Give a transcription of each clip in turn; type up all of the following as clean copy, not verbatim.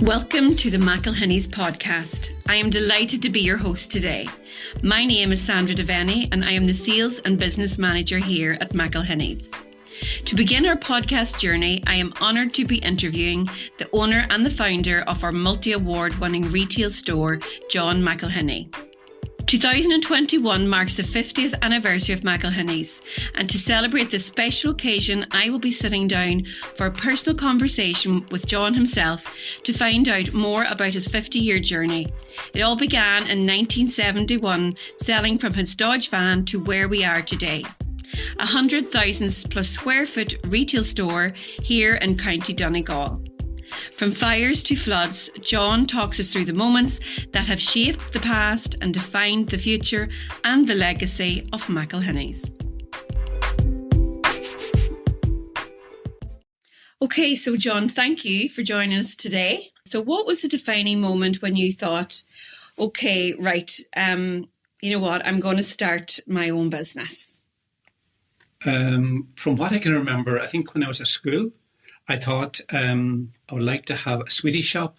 Welcome to the McElhinneys podcast. I am delighted to be your host today. My name is Sandra Devaney and I am the Sales and Business Manager here at McElhinneys. To begin our podcast journey, I am honoured to be interviewing the owner and the founder of our multi-award winning retail store, John McElhinney. 2021 marks the 50th anniversary of McElhinneys, and to celebrate this special occasion, I will be sitting down for a personal conversation with John himself to find out more about his 50-year journey. It all began in 1971, selling from his Dodge van to where we are today. 100,000 plus square foot retail store here in County Donegal. From fires to floods, John talks us through the moments that have shaped the past and defined the future and the legacy of McElhinneys. Okay, so John, thank you for joining us today. So what was the defining moment when you thought, okay, right, you know what, I'm going to start my own business? From what I can remember, I think when I was at school, I thought I would like to have a sweetie shop.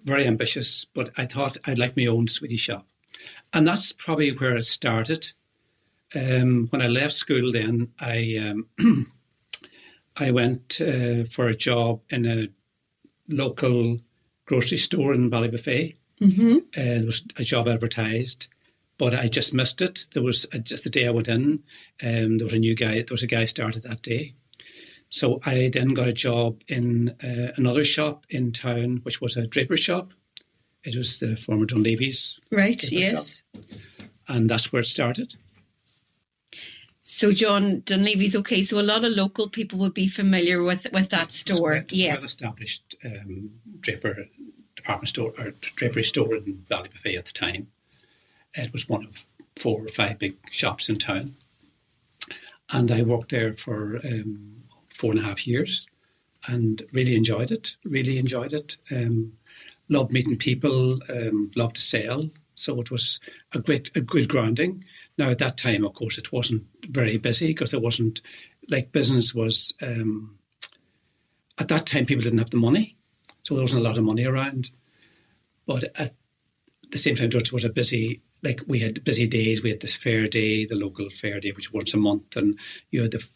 Very ambitious, but I thought I'd like my own sweetie shop. And that's probably where it started. When I left school then, I went for a job in a local grocery store in Ballybuffet. Mm-hmm. There was a job advertised, but I just missed it. There was just the day I went in, there was a guy started that day. So I then got a job in another shop in town, which was a draper shop. It was the former Dunleavy's. Right, yes. Shop. And that's where it started. So John, Dunleavy's, okay, so a lot of local people would be familiar with that store. It's a well-established draper department store or drapery store in Ballybuffet at the time. It was one of 4 or 5 big shops in town. And I worked there for 4.5 years and really enjoyed it. Loved meeting people, loved to sell. So it was a good grounding. Now at that time, of course, it wasn't very busy because it wasn't like business was, at that time people didn't have the money. So there wasn't a lot of money around. But at the same time, it was a busy, like we had busy days. We had this fair day, the local fair day, which was once a month. And you had the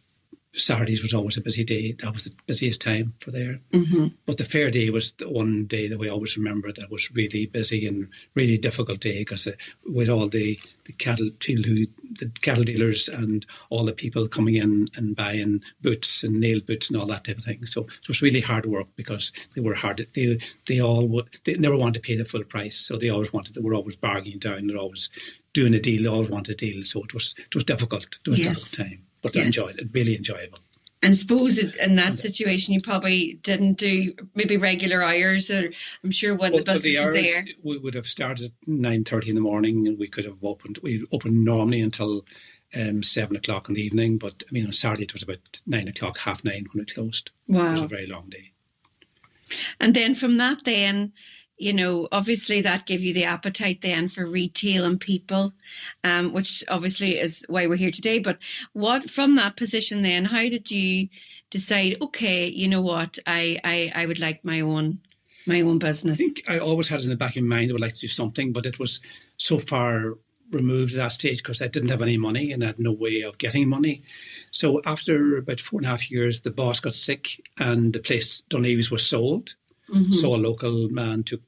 Saturdays was always a busy day. That was the busiest time for there. Mm-hmm. But the fair day was the one day that we always remember that was really busy and really difficult day because with all the cattle dealers and all the people coming in and buying boots and nail boots and all that type of thing. So it was really hard work because they were hard. They never wanted to pay the full price. So they were always bargaining down. They're always doing a deal. They always wanted a deal. So it was difficult. It was a difficult time. But I enjoyed it, really enjoyable. And suppose in that situation you probably didn't do maybe regular hours, or I'm sure when the business was there. We would have started at 9:30 in the morning and we opened normally until 7 o'clock in the evening, but I mean on Saturday it was about 9 o'clock, 9:30 when it closed. Wow. It was a very long day. And then from that then, you know, obviously that gave you the appetite then for retail and people, which obviously is why we're here today. But from that position then, how did you decide, okay, you know what, I would like my own business? I think I always had it in the back of my mind I would like to do something, but it was so far removed at that stage because I didn't have any money and I had no way of getting money. So after about 4.5 years, the boss got sick and the place, Dunleavy's, was sold. Mm-hmm. So a local man took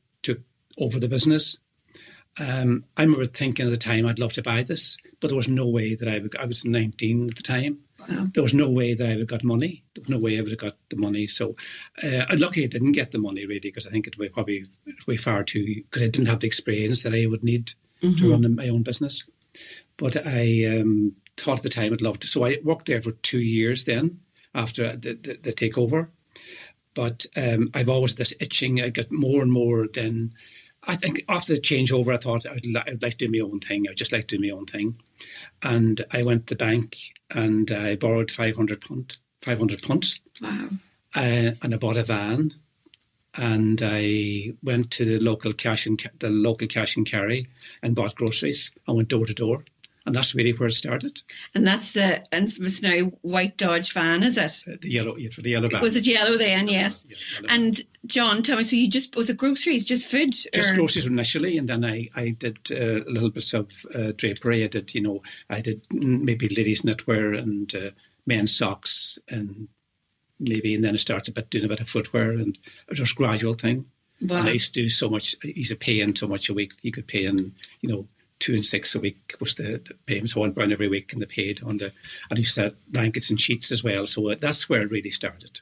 over the business. I remember thinking at the time I'd love to buy this, but there was no way that I was 19 at the time. Wow. There was no way that I would have got money. There was no way I would have got the money. So luckily I didn't get the money really because I think it would probably way far too, because I didn't have the experience that I would need to run my own business. But I thought at the time I'd love to. So I worked there for 2 years then after the takeover. But I've always this itching. I got more and more then. I think after the changeover, I thought I'd like to do my own thing. I'd just like to do my own thing. And I went to the bank and I borrowed 500 punts. Wow. And I bought a van. And I went to the local cash and carry and bought groceries. I went door to door And that's really where it started. And that's the infamous now white Dodge van, is it? The yellow van. Was it yellow then? Yes. Yellow and John, tell me, so was it groceries, just food? Just groceries initially, and then I did a little bit of drapery. I did maybe ladies' knitwear and men's socks, and then I started doing a bit of footwear, and it was just a gradual thing. Wow. And I used to do so much. I used to pay in so much a week. You could pay in, 2 and 6 a week was the payment. So £1 every week, and they paid on and I used to have blankets and sheets as well. So that's where it really started.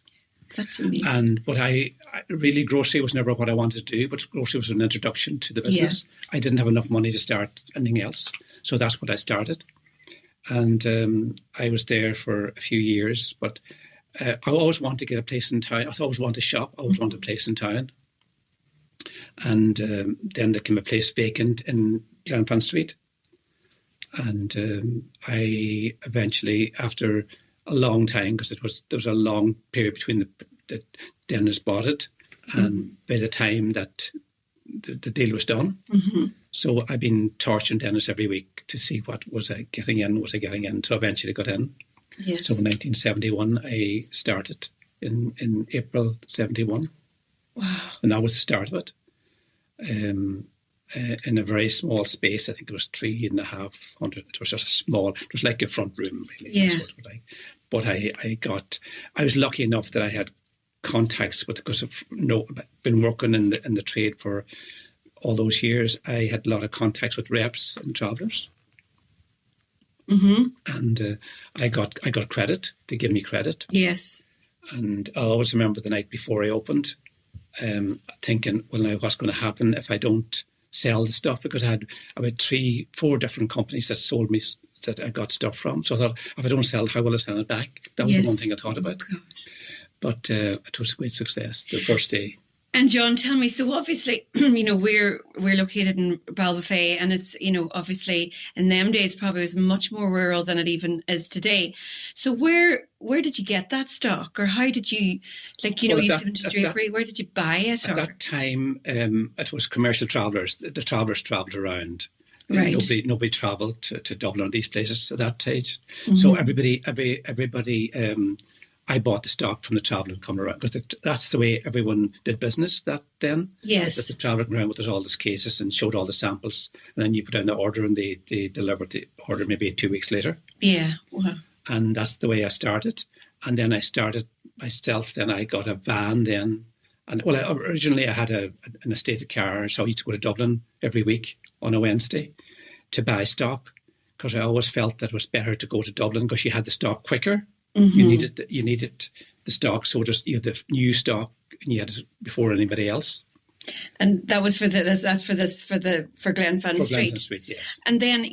That's amazing. But I really, grocery was never what I wanted to do, but grocery was an introduction to the business. Yeah. I didn't have enough money to start anything else. So that's what I started. And I was there for a few years, but I always wanted to get a place in town. I always wanted to shop. I always wanted a place in town. And then there came a place vacant in Glenfan Street. And I eventually, after a long time, because there was a long period between the Dennis bought it and by the time that the deal was done. Mm-hmm. So I've been torturing Dennis every week to see what was I getting in. So eventually got in. Yes. So in 1971, I started in April 71. Wow. And that was the start of it. In a very small space, I think it was 3,500. It was just small. It was like a front room, really. Yeah. But I was lucky enough that I had contacts with, because I've been working in the trade for all those years. I had a lot of contacts with reps and travellers. Mm-hmm. And I got credit. They give me credit. Yes. And I always remember the night before I opened, thinking, well, now what's going to happen if I don't sell the stuff? Because I had about 3-4 different companies that sold me, that I got stuff from. So I thought, if I don't sell it, how will I sell it back? That was the one thing I thought about. Oh, but it was a great success the first day. And John, tell me, so obviously, we're located in Balbafay, and it's, obviously in them days probably was much more rural than it even is today. So where did you get that stock, or how did you, you said into drapery, where did you buy it? At that time, it was commercial travellers. The travellers travelled around. Right. Nobody travelled to Dublin or these places at that stage. Mm-hmm. So everybody. I bought the stock from the traveller coming around, because that's the way everyone did business then. Yes. That the traveller came around with all these cases and showed all the samples, and then you put down the order and they delivered the order maybe 2 weeks later. Yeah. Wow. And that's the way I started. And then I started myself. Then I got a van then. And originally I had an estated car, so I used to go to Dublin every week on a Wednesday to buy stock, because I always felt that it was better to go to Dublin because you had the stock quicker. Mm-hmm. You needed the stock, so you had the new stock, and you had it before anybody else. And that was for Glenfan Street. Glenfan Street, yes. And then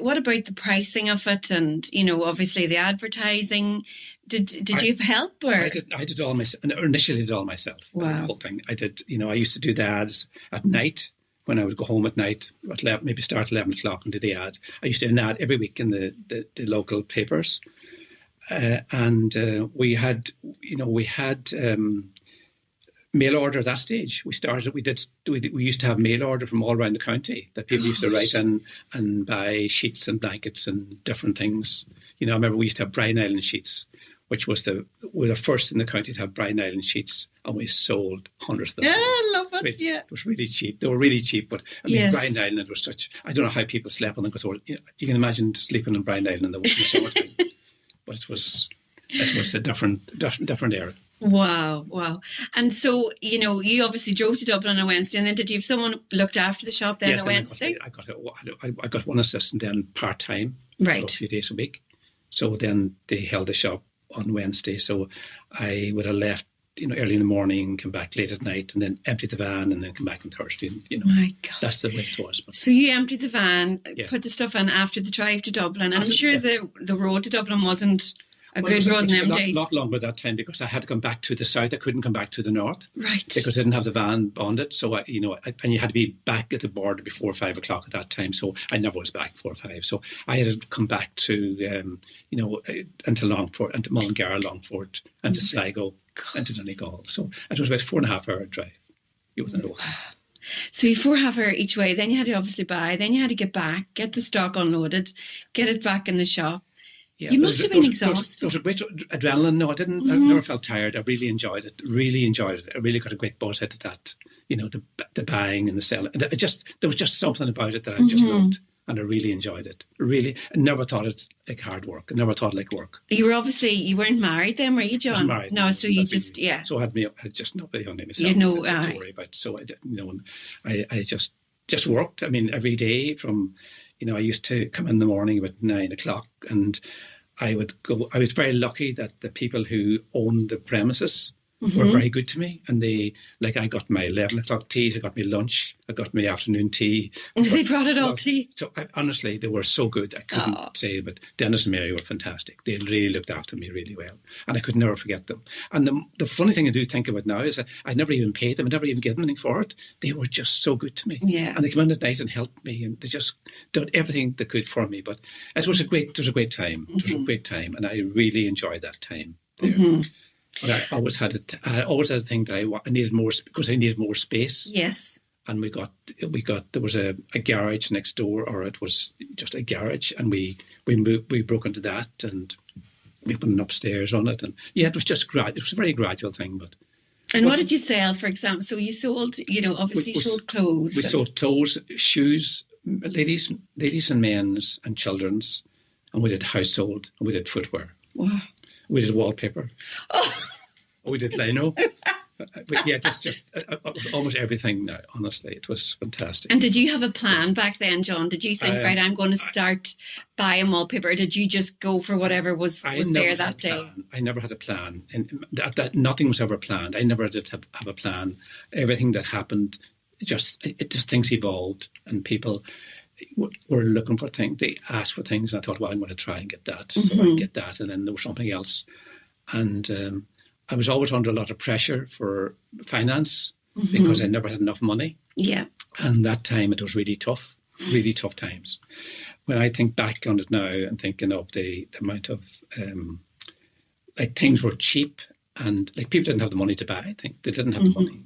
what about the pricing of it, and obviously the advertising? Did you have help, or I did all myself, and initially did all myself. Wow. The whole thing. I did. I used to do the ads at night. When I would go home at night, maybe start at 11 o'clock and do the ad. I used to do an ad every week in the local papers. And we had mail order at that stage. We used to have mail order from all around the county that people used to write in and buy sheets and blankets and different things. I remember we used to have Brine Island sheets, which was we're the first in the county to have Brine Island sheets, and we sold hundreds of them. Yeah, I love it. Yeah, it was really cheap. They were really cheap, but Brine Island was such. I don't know how people slept on them, because you can imagine sleeping on Brine Island in the summertime. But it was a different era. Wow. And so, you obviously drove to Dublin on a Wednesday, and then did you have someone looked after the shop then on a Wednesday? I got one assistant then part-time, right, for a few days a week. So then they held the shop on Wednesday. So I would have left, early in the morning, come back late at night, and then empty the van, and then come back on Thursday. And, my God, that's the way it was. But, so you emptied the van, put the stuff in after the drive to Dublin, and I'm sure the road to Dublin wasn't a good road in them days. Not long by that time, because I had to come back to the south. I couldn't come back to the north, right? Because I didn't have the van bonded. So and you had to be back at the border before 5 o'clock at that time. So I never was back before 5. So I had to come back to into Longford, into Mullingar, Longford, and to Sligo, and to Donegal. So it was about 4.5 hour drive. So you 4.5 hour each way, then you had to obviously buy, then you had to get back, get the stock unloaded, get it back in the shop. Yeah, you must have been exhausted. There was a great adrenaline. No, I didn't. I never felt tired. I really enjoyed it. Really enjoyed it. I really got a great buzz out of that. You know, the buying and the selling. There was just something about it that I just loved. And I really enjoyed it. Really, I never thought it like hard work. I never thought it like work. You weren't married then, were you, John? I was married. No, so you just, yeah. So I had just nobody on myself to worry about. So I didn't, I just worked. I mean, every day from, I used to come in the morning about 9 o'clock, and I would go. I was very lucky that the people who owned the premises were very good to me, and I got my 11 o'clock tea, I got my lunch, I got my afternoon tea. They brought it all to you? So honestly, they were so good. I couldn't say, but Dennis and Mary were fantastic. They really looked after me really well, and I could never forget them. And the funny thing I do think about now is that I never even paid them. I never even gave them anything for it. They were just so good to me. Yeah. And they came in at night and helped me, and they just did everything they could for me. But it was a great time. It was a great time, and I really enjoyed that time there. But I always had a thing that I needed more, because I needed more space. Yes. And we got there was a garage next door, or it was just a garage, and we broke into that, and we put an upstairs on it, and it was just it was a very gradual thing. And what did you sell, for example? So you sold, obviously you sold clothes. We sold clothes, shoes, ladies and men's and children's, and we did household, and we did footwear. Wow. We did wallpaper. Oh. We did lino. But just almost everything now, honestly. It was fantastic. And did you have a plan back then, John? Did you think, right, I'm going to start buying wallpaper? Or did you just go for whatever was there that day? I never had a plan. And that nothing was ever planned. I never did have a plan. Everything that happened, just things evolved, and people were looking for things. They asked for things, and I thought, well, I'm going to try and get that. So I get that, and then there was something else. And I was always under a lot of pressure for finance because I never had enough money. Yeah. And that time it was really tough times. When I think back on it now and thinking of the amount of, things were cheap, and people didn't have the money to buy. I think they didn't have the money.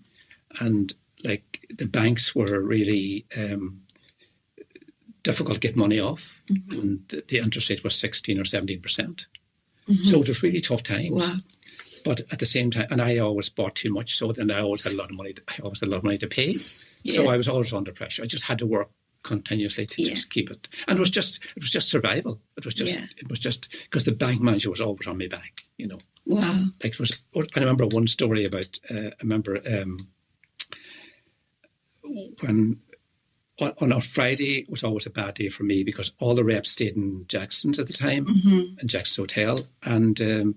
And the banks were really difficult to get money off. And the interest rate was 16 or 17%. So it was really tough times. Wow. But at the same time, and I always bought too much, so then I always had a lot of money. To pay, so I was always under pressure. I just had to work continuously to just keep it, and it was just survival. It was just because the bank manager was always on my back. Wow. I remember one story about. When on a Friday was always a bad day for me because all the reps stayed in Jackson's at the time, in Jackson's Hotel, and.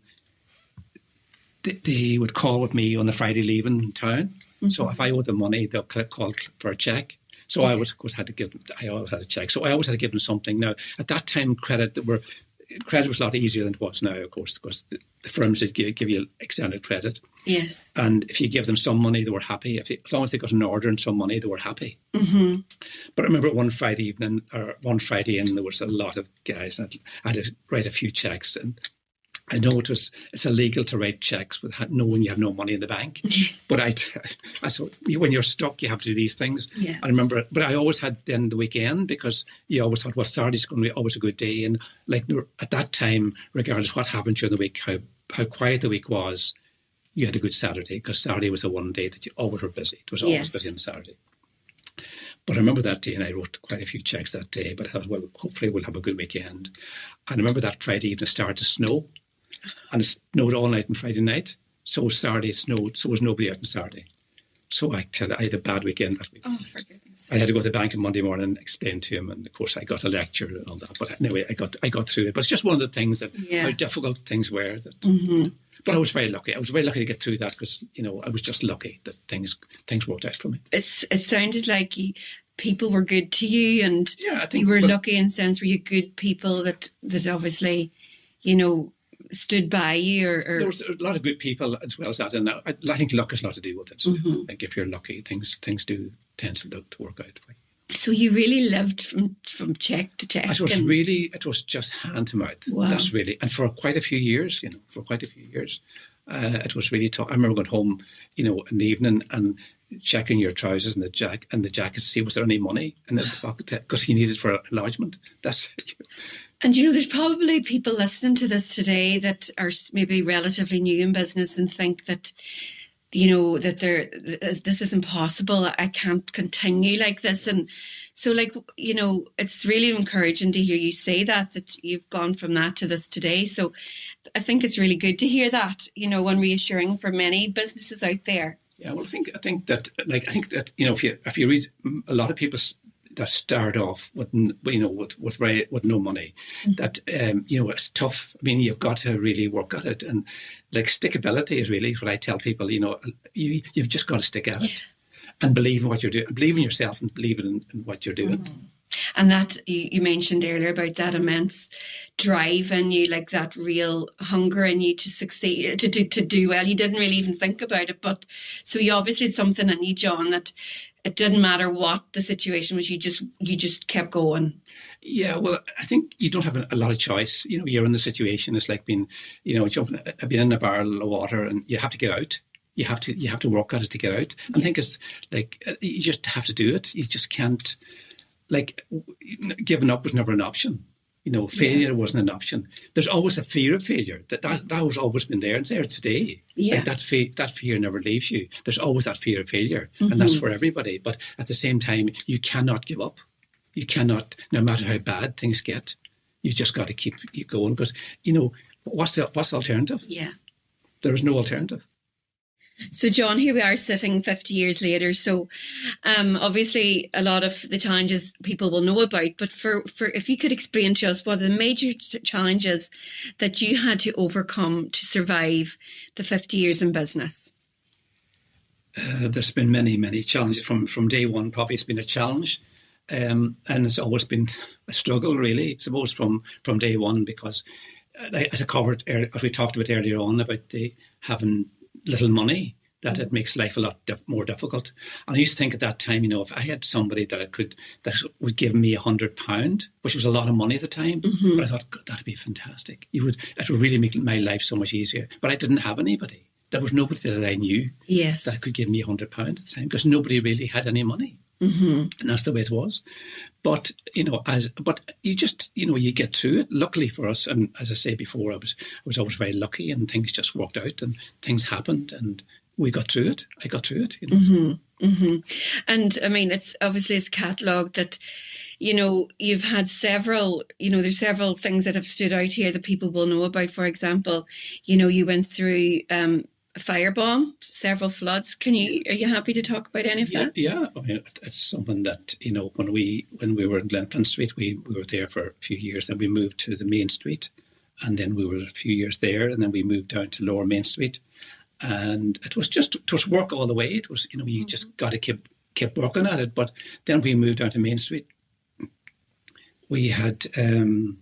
They would call with me on the Friday leaving town. So if I owed them money, they'll call for a check. So I always had to give them. I always had a check. So I always had to give them something. Now at that time, credit was a lot easier than it was now. Of course, because the firms did give you extended credit. Yes. And if you give them some money, they were happy. As long as they got an order and some money, they were happy. But I remember one Friday, and there was a lot of guys. And I had to write a few checks, and I know it's illegal to write checks knowing you have no money in the bank. But I thought, when you're stuck, you have to do these things. Yeah. I remember, but I always had then the weekend, because you always thought, well, Saturday's going to be always a good day. And at that time, regardless what happened during the week, how quiet the week was, you had a good Saturday, because Saturday was the one day that you always were busy. It was always busy on Saturday. But I remember that day, and I wrote quite a few checks that day, but I thought, well, hopefully we'll have a good weekend. And I remember that Friday evening it started to snow. And it snowed all night on Friday night. So Saturday it snowed, so there was nobody out on Saturday. So I had a bad weekend that week. Oh, for goodness sake. I had to go to the bank on Monday morning and explain to him, and of course I got a lecture and all that. But anyway, I got through it. But it's just one of the things that how difficult things were. But I was very lucky. I was very lucky to get through that, because I was just lucky that things worked out for me. It sounded like people were good to you, and you were lucky in the sense were you good people that obviously stood by you, or there was a lot of good people as well as that, and I think luck has a lot to do with it. Like if you're lucky, things do tend to work out for you. So you really lived from check to check. It was just hand to mouth. Wow. That's really, and for quite a few years, it was really tough. I remember going home, in the evening, and checking your trousers and the jacket to see was there any money in the pocket because he needed for enlargement. That's. And there's probably people listening to this today that are maybe relatively new in business and think that, that this is impossible. I can't continue like this. And so, it's really encouraging to hear you say that you've gone from that to this today. So I think it's really good to hear that, and reassuring for many businesses out there. Yeah, well, I think that if you read a lot of people that start off with no money, that it's tough. I mean, you've got to really work at it, and stickability is really what I tell people. You've just got to stick at it and believe in what you're doing, believe in yourself, and believe in what you're doing. Mm-hmm. And that you mentioned earlier about that immense drive in you, that real hunger in you to succeed, to do well. You didn't really even think about it, but so you obviously had something in you, John, that it didn't matter what the situation was. You just kept going. Yeah, well, I think you don't have a lot of choice. You're in the situation. It's like being in a barrel of water, and you have to get out. You have to work at it to get out. Yeah. I think it's you just have to do it. You just can't. Giving up was never an option. Failure wasn't an option. There's always a fear of failure. That has always been there. It's there today. Yeah. That fear never leaves you. There's always that fear of failure, and that's for everybody. But at the same time, you cannot give up. You cannot, no matter how bad things get. You just got to keep going because what's the alternative? Yeah, there is no alternative. So, John, here we are sitting 50 years later. So, obviously, a lot of the challenges people will know about. But for if you could explain to us what are the major challenges that you had to overcome to survive the 50 years in business? There's been many, many challenges from day one. Probably it's been a challenge, and it's always been a struggle, really. I suppose from day one, because as I covered, as we talked about earlier on, about the having little money, that it makes life a lot more difficult. And I used to think at that time, if I had somebody that would give me £100, which was a lot of money at the time, but I thought, God, that'd be fantastic. It would really make my life so much easier. But I didn't have anybody. There was nobody that I knew that could give me £100 at the time, because nobody really had any money. And that's the way it was. But you just you get through it. Luckily for us, and as I say before, I was always very lucky, and things just worked out, and things happened, and we got through it. I got through it. And I mean, it's catalogued that you've had several. There's several things that have stood out here that people will know about. For example, you went through a firebomb, several floods. Are you happy to talk about any of that? Yeah. I mean, it's something that, when we were in Glenflint Street, we were there for a few years, then we moved to the main street, and then we were a few years there, and then we moved down to Lower Main Street. And it was work all the way. It was, you just got to keep working at it. But then we moved down to Main Street. We had, in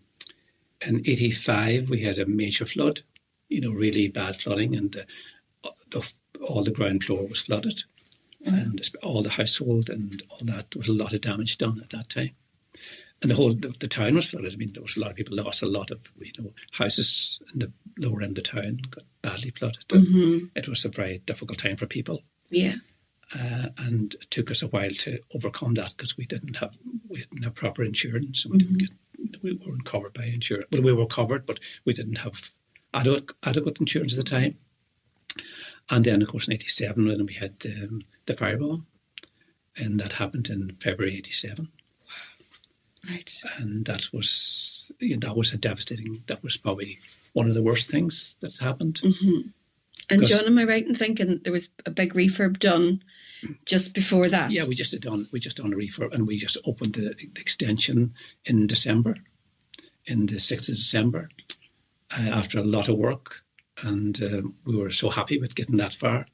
85, we had a major flood, really bad flooding, and all the ground floor was flooded, and all the household and all that. There was a lot of damage done at that time, and the town was flooded. I mean, there was a lot of people lost a lot of houses in the lower end of the town got badly flooded. It was a very difficult time for people. Yeah, and it took us a while to overcome that, because we didn't have proper insurance, and we weren't covered by insurance. Well, we were covered, but we didn't have adequate insurance at the time. And then, of course, in 87, when we had the firebomb, and that happened in February 87. Wow. Right. And that was that was probably one of the worst things that happened. And John, am I right in thinking there was a big refurb done just before that? Yeah, we just done a refurb, and we just opened the extension in December, in the 6th of December, after a lot of work. And we were so happy with getting that far.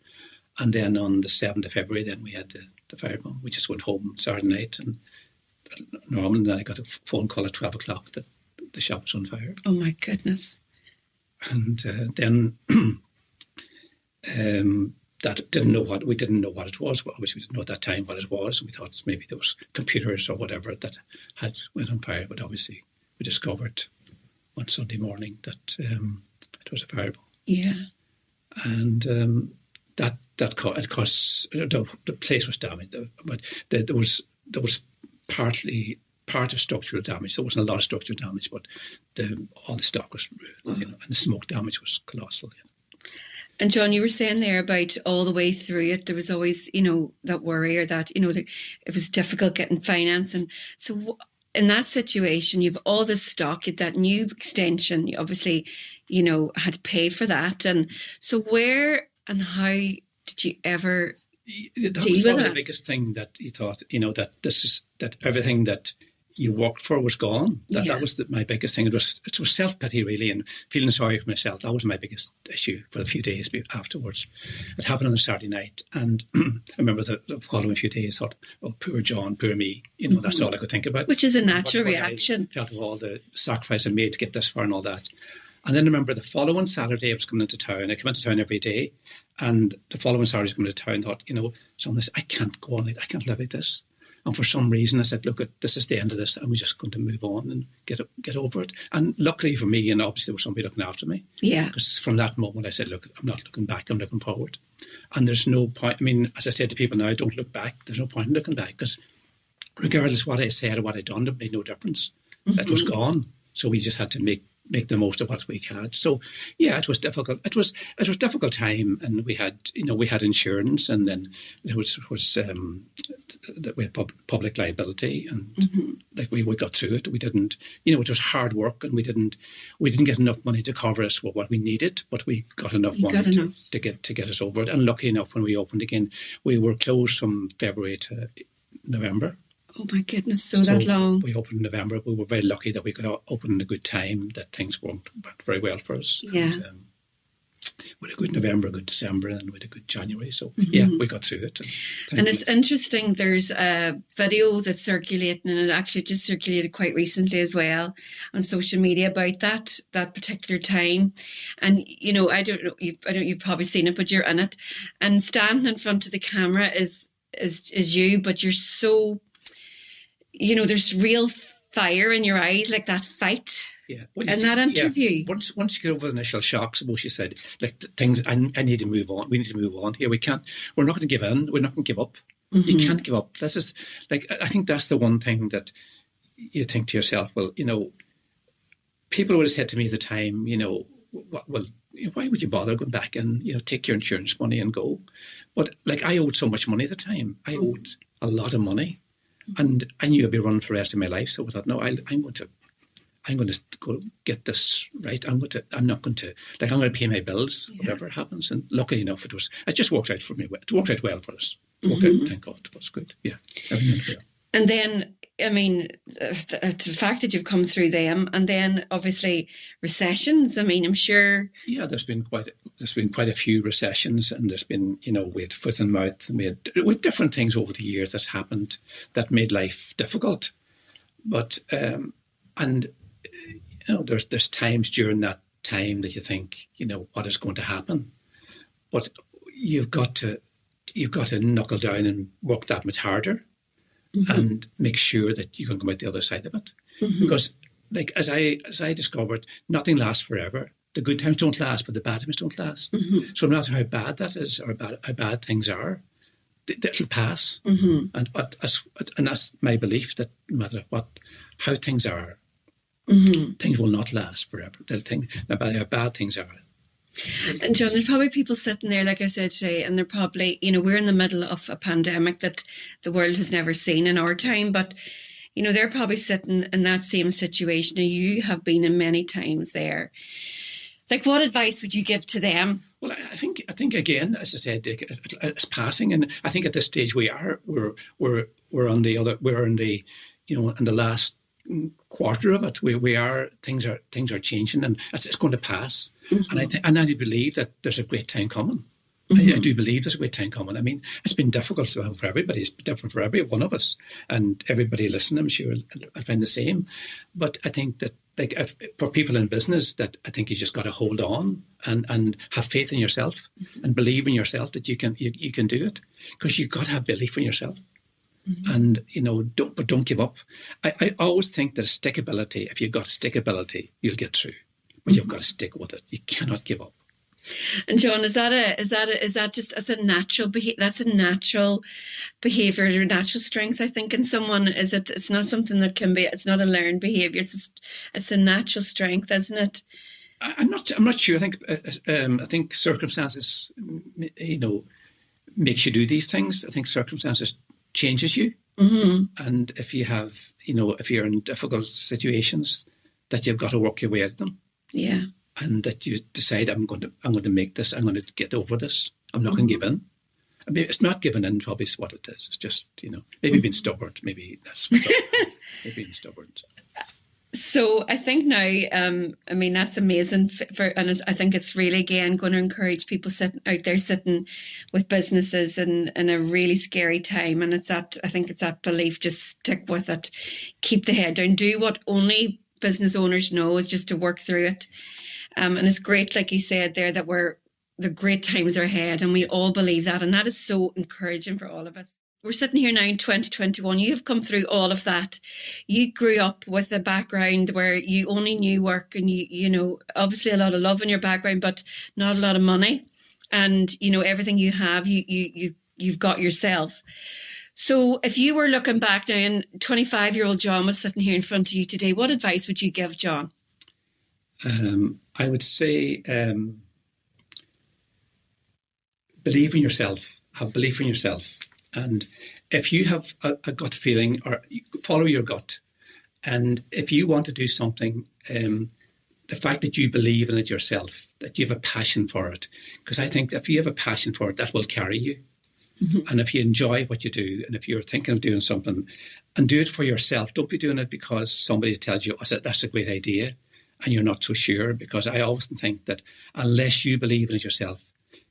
And then on the 7th of February, then we had the firebomb. We just went home Saturday night, and normally then I got a phone call at 12 o'clock that the shop was on fire. Oh my goodness. And then that didn't know what it was. Well, obviously we didn't know at that time what it was. We thought maybe there was computers or whatever that had went on fire, but obviously we discovered on Sunday morning that it was a firebomb. Yeah. And that It caused the place was damaged, but there was part of structural damage. There wasn't a lot of structural damage, but all the stock was ruined, and the smoke damage was colossal. And John, you were saying there about all the way through it, there was always, that worry, or that, it was difficult getting finance. And so in that situation, you've all this stock, that new extension, you obviously, had paid for that. And so where and how did you ever that deal was with probably that? the biggest thing that you thought, that everything that you worked for was gone. That was my biggest thing. It was self-pity, really, and feeling sorry for myself. That was my biggest issue for a few days afterwards. It happened on a Saturday night, and I remember the following few days, thought, oh, poor John, poor me. That's all I could think about. Which is a natural reaction. I felt of all the sacrifice I made to get this far and all that. And then I remember the following Saturday I was coming into town. I come into town every day, and the following Saturday I was coming into town, thought, son, I can't go on, I can't live like this. And for some reason I said, look, this is the end of this, and we're just going to move on and get over it. And luckily for me, and obviously there was somebody looking after me. Yeah. Because from that moment I said, look, I'm not looking back, I'm looking forward. And there's no point, as I said to people now, don't look back. There's no point in looking back, because regardless of what I said or what I'd done, it made no difference. It was gone. So we just had to make the most of what we had. So yeah, it was difficult. It was a difficult time, and we had insurance, and then there was we had public liability, and we got through it. We didn't, it was hard work, and we didn't get enough money to cover us with what we needed, but we got enough money to get us over it. And lucky enough, when we opened again, we were closed from February to November. Oh my goodness, so that long. We opened in November. We were very lucky that we could open in a good time, that things went very well for us. Yeah. And, we had a good November, a good December, and we had a good January. So yeah, we got through it. And it's interesting, there's a video that's circulating, and it actually just circulated quite recently as well on social media about that particular time. And I don't know, you've probably seen it, but you're in it, and standing in front of the camera is you, but you're so, there's real fire in your eyes, like that fight. Yeah. In that interview. Yeah. Once you get over the initial shock, suppose you said, like, things, I need to move on. We need to move on. Here, we're not going to give in. We're not going to give up. You can't give up. This is, like, I think that's the one thing that you think to yourself, well, people would have said to me at the time, why would you bother going back and, take your insurance money and go? But, like, I owed so much money at the time. I owed a lot of money. And I knew I'd be running for the rest of my life. So I thought, no, I'm going to go get this right. I'm going to pay my bills, whatever happens. And luckily enough, it just worked out for me. It worked out well for us. It worked out, thank God. It was good. Yeah. And then, the fact that you've come through them, and then obviously recessions. I'm sure. Yeah, there's been quite a few recessions, and there's been, we had foot and mouth, and we had different things over the years that's happened that made life difficult. But there's times during that time that you think, what is going to happen, but you've got to knuckle down and work that much harder. And make sure that you can come out the other side of it. Because, like, as I discovered, nothing lasts forever. The good times don't last, but the bad times don't last. So no matter how bad that is, or how bad things are, it'll pass. And that's my belief, that no matter how things are, things will not last forever. No matter how bad things are. And John, there's probably people sitting there, like I said today, and they're probably, we're in the middle of a pandemic that the world has never seen in our time, but, they're probably sitting in that same situation, and you have been in many times there. Like, what advice would you give to them? Well, I think again, as I said, it's passing, and I think at this stage we're in the last quarter of it. Things are changing, and it's going to pass. And I do believe that there's a great time coming. I do believe there's a great time coming. It's been difficult for everybody. It's different for every one of us, and everybody listening, I'm sure, I find the same. But I think that, like, for people in business, that I think you just got to hold on and have faith in yourself and believe in yourself that you can do it, because you've got to have belief in yourself. And, don't give up. I always think that stickability, if you've got stickability, you'll get through. But you've got to stick with it. You cannot give up. And John, is that just as a natural that's a natural behavior or natural strength, I think, in someone? It's not something that can be, it's not a learned behavior. It's a natural strength, isn't it? I'm not sure. I think circumstances, makes you do these things. I think circumstances changes you. Mm-hmm. And if you're in difficult situations, that you've got to work your way out of them. Yeah. And that you decide, I'm going to make this. I'm going to get over this. I'm not going to give in. I mean, it's not giving in, probably is what it is. It's just, maybe being stubborn. Maybe that's maybe being stubborn. So I think now, that's amazing and I think it's really, again, going to encourage people sitting with businesses in a really scary time. And I think it's that belief, just stick with it, keep the head down, do what only business owners know is just to work through it. And it's great, like you said there, that the great times are ahead, and we all believe that. And that is so encouraging for all of us. We're sitting here now in 2021. You have come through all of that. You grew up with a background where you only knew work, and you obviously a lot of love in your background, but not a lot of money. And, everything you have, you've got yourself. So if you were looking back now and 25-year-old John was sitting here in front of you today, what advice would you give John? I would say believe in yourself, have belief in yourself. And if you have a gut feeling, or follow your gut, and if you want to do something, the fact that you believe in it yourself, that you have a passion for it, because I think if you have a passion for it, that will carry you. Mm-hmm. And if you enjoy what you do, and if you're thinking of doing something, and do it for yourself, don't be doing it because somebody tells you, that's a great idea, and you're not so sure. Because I always think that unless you believe in it yourself,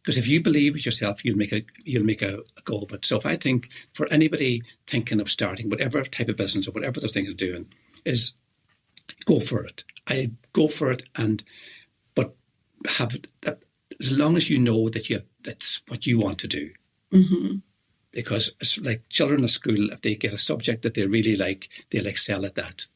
because if you believe it yourself, you'll make a go of it. So if I think for anybody thinking of starting whatever type of business or whatever they're thinking of doing, is go for it. I go for it, but have it, as long as you know that that's what you want to do. Mm-hmm. Because it's like children at school, if they get a subject that they really like, they'll excel at that.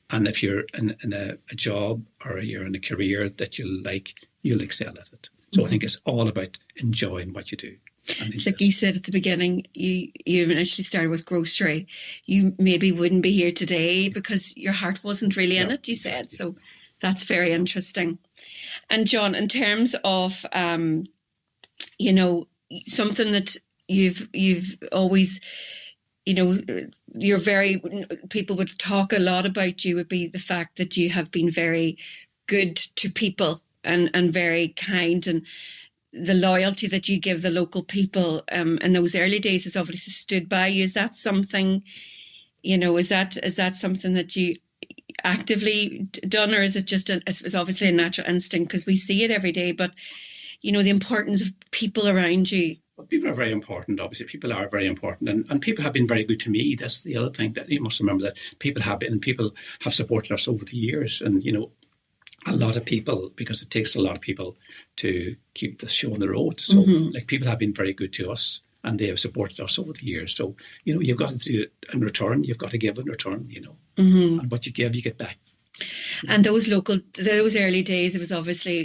And if you're in a job or you're in a career that you like, you'll excel at it. So mm-hmm. I think it's all about enjoying what you do. It's like you said at the beginning, you initially started with grocery. You maybe wouldn't be here today because your heart wasn't really in it, you said. So that's very interesting. And John, in terms of, something that you've always, people would talk a lot about you, would be the fact that you have been very good to people and very kind, and the loyalty that you give the local people in those early days has obviously stood by you. Is that something, is that something that you actively done, or is it just it's obviously a natural instinct because we see it every day, but the importance of people around you? Well, people are very important. Obviously, people are very important, and people have been very good to me. That's the other thing that you must remember, that people have supported us over the years, and a lot of people, because it takes a lot of people to keep the show on the road. So, mm-hmm. people have been very good to us, and they have supported us over the years. So, you've got to do it in return. You've got to give in return. Mm-hmm. And what you give, you get back. And those early days, it was obviously,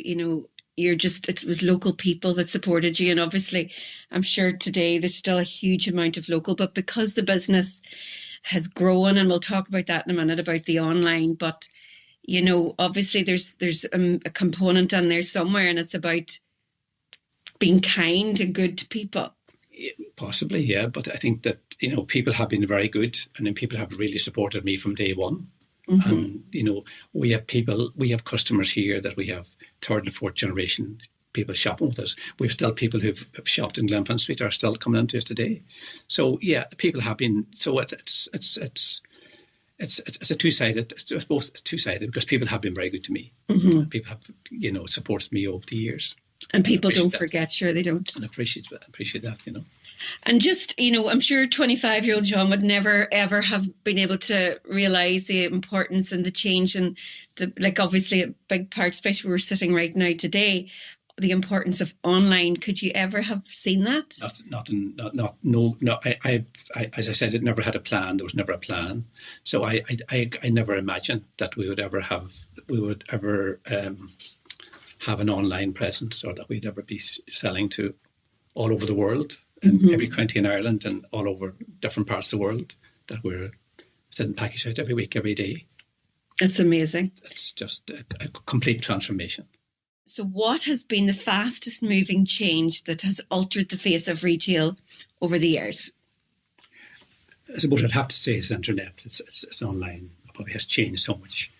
it was local people that supported you. And obviously, I'm sure today there's still a huge amount of local, but because the business has grown, and we'll talk about that in a minute about the online, but, obviously there's a component in there somewhere, and it's about being kind and good to people. Possibly, yeah. But I think that, people have been very good, and then people have really supported me from day one. Mm-hmm. And, we have customers here that we have third and fourth generation people shopping with us. We've still people who've shopped in Glenfern Street are still coming into us today. So, yeah, people have been, so it's a two-sided, it's both two-sided, because people have been very good to me. Mm-hmm. People have, supported me over the years. And people don't forget, sure they don't. And appreciate that, And just, I'm sure 25-year-old John would never, ever have been able to realise the importance and the change, and obviously a big part, especially where we're sitting right now today, the importance of online. Could you ever have seen that? No. I as I said, it never had a plan. There was never a plan. So I never imagined that we would ever have an online presence, or that we'd ever be selling to all over the world, in every county in Ireland and all over different parts of the world, that we're sending package out every week, every day. It's amazing. It's just a complete transformation. So what has been the fastest moving change that has altered the face of retail over the years? I suppose I'd have to say it's internet. It's online. It probably has changed so much.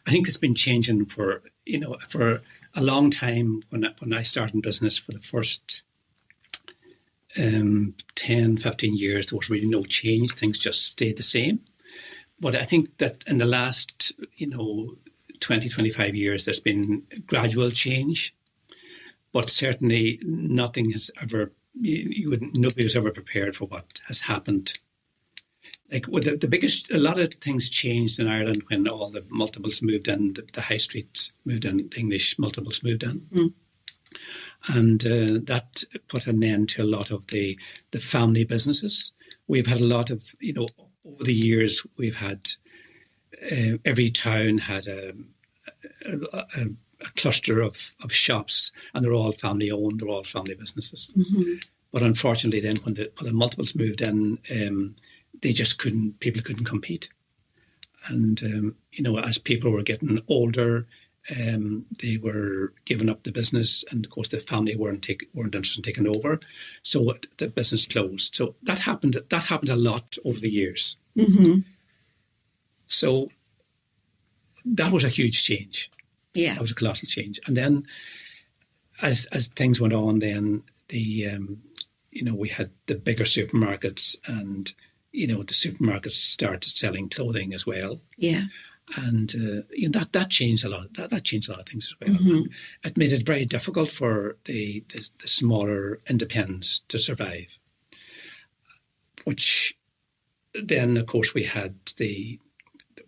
I think it's been changing for a long time. When I started in business, for the first 10, 15 years, there was really no change. Things just stayed the same. But I think that in the last, 20, 25 years, there's been gradual change. But certainly nothing has ever, nobody was ever prepared for what has happened. Like a lot of things changed in Ireland when all the multiples moved in, the high street moved in, the English multiples moved in. Mm. And that put an end to a lot of the family businesses. We've had a lot of, over the years, we've had, every town had a cluster of shops, and they're all family owned, they're all family businesses. Mm-hmm. But unfortunately then when the multiples moved in, people couldn't compete. And, as people were getting older, they were giving up the business, and of course the family weren't interested in taking over, so the business closed. So that happened a lot over the years. Mm-hmm. So that was a huge change. Yeah, that was a colossal change. And then, as things went on, then we had the bigger supermarkets, and the supermarkets started selling clothing as well. Yeah. And that changed a lot. That changed a lot of things as well. Mm-hmm. It made it very difficult for the smaller independents to survive. Which then, of course, we had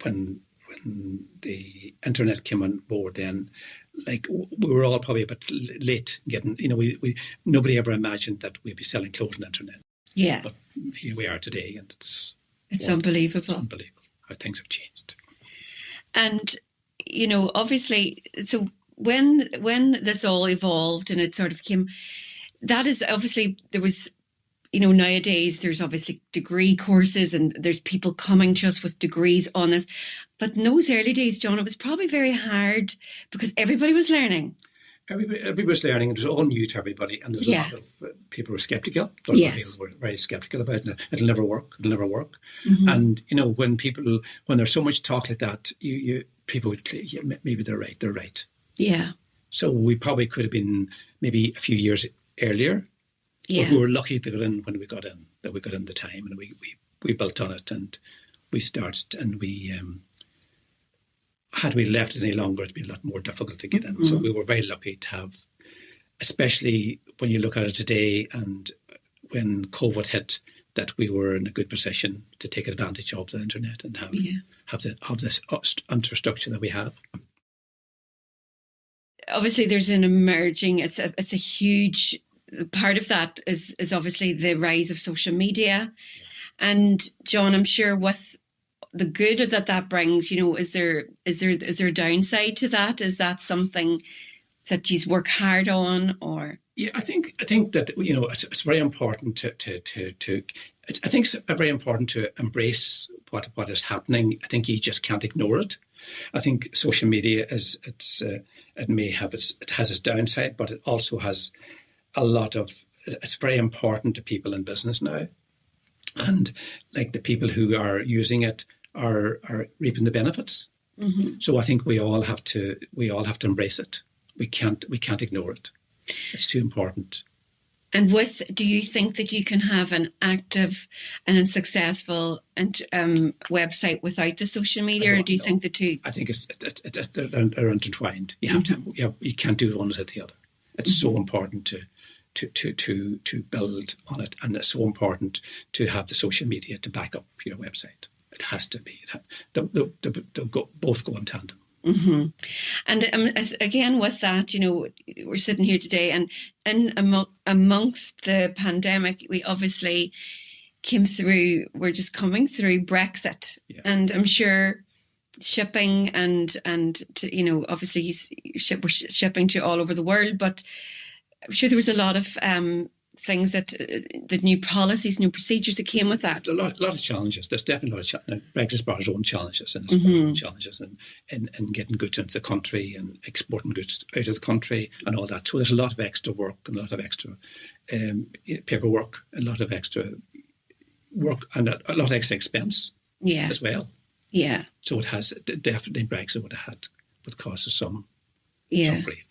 when the internet came on board. Then, like, we were all probably a bit late getting. Nobody ever imagined that we'd be selling clothes on the internet. Yeah. But here we are today, and it's unbelievable. It's unbelievable how things have changed. And, obviously, so when this all evolved and it sort of came, that is obviously, there was, nowadays there's obviously degree courses and there's people coming to us with degrees on this. But in those early days, John, it was probably very hard because everybody was learning. Everybody was learning. It was all new to everybody, and there's a lot of people were sceptical. Yes. People were very sceptical about it. It'll never work. Mm-hmm. And when there's so much talk like that, people would say, yeah, maybe they're right. Yeah. So we probably could have been maybe a few years earlier. Yeah. But we were lucky to get in when we got in. That we got in the time, and we built on it, and we started, and we. Had we left it any longer, it'd be a lot more difficult to get in. Mm-hmm. So we were very lucky to have, especially when you look at it today and when COVID hit, that we were in a good position to take advantage of the internet and have this infrastructure that we have. Obviously, there's an emerging. It's a huge part of that is obviously the rise of social media, and John, I'm sure with the good that brings, is there a downside to that? Is that something that you work hard on, or? Yeah, I think that it's very important to I think it's very important to embrace what is happening. I think you just can't ignore it. I think social media has its downside, but it also has a lot of. It's very important to people in business now, and like the people who are using it are reaping the benefits. Mm-hmm. So I think we all have to embrace it. We can't ignore it. It's too important. And do you think that you can have an active and a successful website without the social media, or do you think the two? I think they're intertwined. You have to. You can't do one without the other. It's so important to build on it, and it's so important to have the social media to back up your website. It has to be. They'll both go in tandem. Mm-hmm. And again, with that, we're sitting here today, and amongst the pandemic, we obviously we're just coming through Brexit. Yeah. And I'm sure shipping and to, you know, obviously we're shipping to all over the world, but I'm sure there was a lot of things that the new policies, new procedures that came with that. A lot of challenges. There's definitely a lot of challenges. Brexit brought its own challenges, and its own challenges in getting goods into the country and exporting goods out of the country and all that. So there's a lot of extra work and a lot of extra paperwork, a lot of extra work and a lot of extra expense as well. Yeah. So it has definitely Brexit would cause us some grief.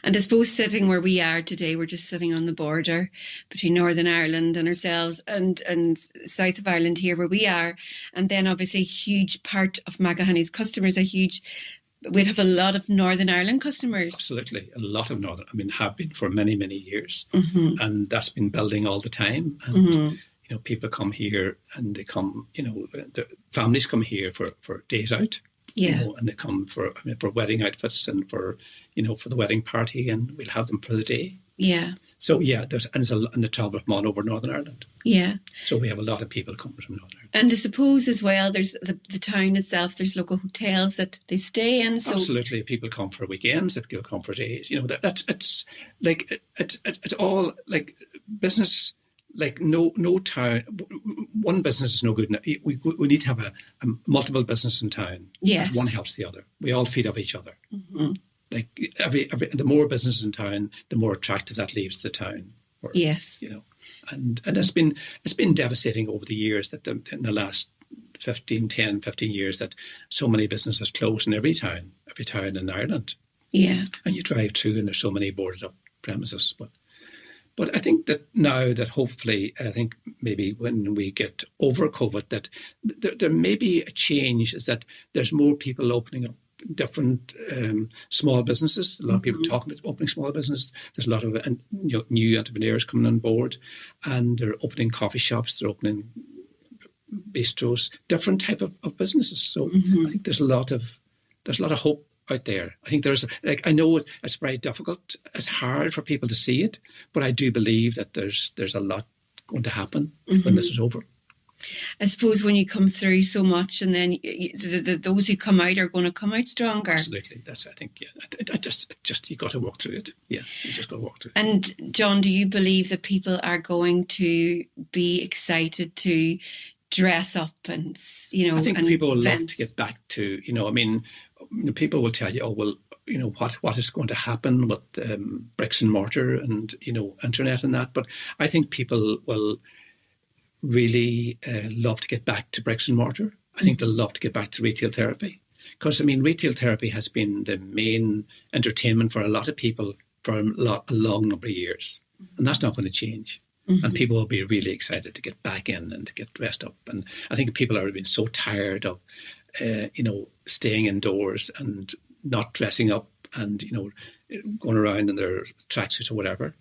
And I suppose sitting where we are today, we're just sitting on the border between Northern Ireland and ourselves and south of Ireland here where we are. And then obviously a huge part of McElhinneys customers we'd have a lot of Northern Ireland customers. Absolutely. A lot of have been for many, many years. And that's been building all the time. And, you know, people come here and they come, you know, the families come here for days out. You know, and they come for wedding outfits and for the wedding party, and we'll have them for the day. Yeah. So and the travel from all over Northern Ireland. Yeah. So we have a lot of people coming from Northern Ireland. And I suppose as well, there's the town itself. There's local hotels that they stay in. So absolutely, people come for weekends. People come for days. You know, it's all like business. Like no town, one business is no good. We need to have a multiple business in town. Yes, one helps the other. We all feed off each other. Like every the more businesses in town, the more attractive that leaves the town. Yes, you know, and it's been devastating over the years that in the last 15 years that so many businesses close in every town in Ireland. Yeah, and you drive through and there's so many boarded up premises, But I think that now that hopefully, I think maybe when we get over COVID, that there may be a change, is that there's more people opening up different small businesses. A lot of people talking about opening small businesses. There's a lot of new entrepreneurs coming on board, and they're opening coffee shops. They're opening bistros, different type of businesses. So I think there's a lot of hope out there. I think I know it's very difficult. It's hard for people to see it, but I do believe that there's a lot going to happen when this is over. I suppose when you come through so much, and then those who come out are going to come out stronger. Absolutely, I think. Just you got to work through it. Yeah, you just got to work through it. And John, do you believe that people are going to be excited to dress up and I think people will love to get back to people will tell you, oh well, what is going to happen with bricks and mortar and internet and that, but I think people will really love to get back to bricks and mortar. I think they'll love to get back to retail therapy, because retail therapy has been the main entertainment for a lot of people for a long number of years, and that's not going to change. And people will be really excited to get back in and to get dressed up. And I think people are being so tired of, staying indoors and not dressing up and, going around in their tracksuits or whatever.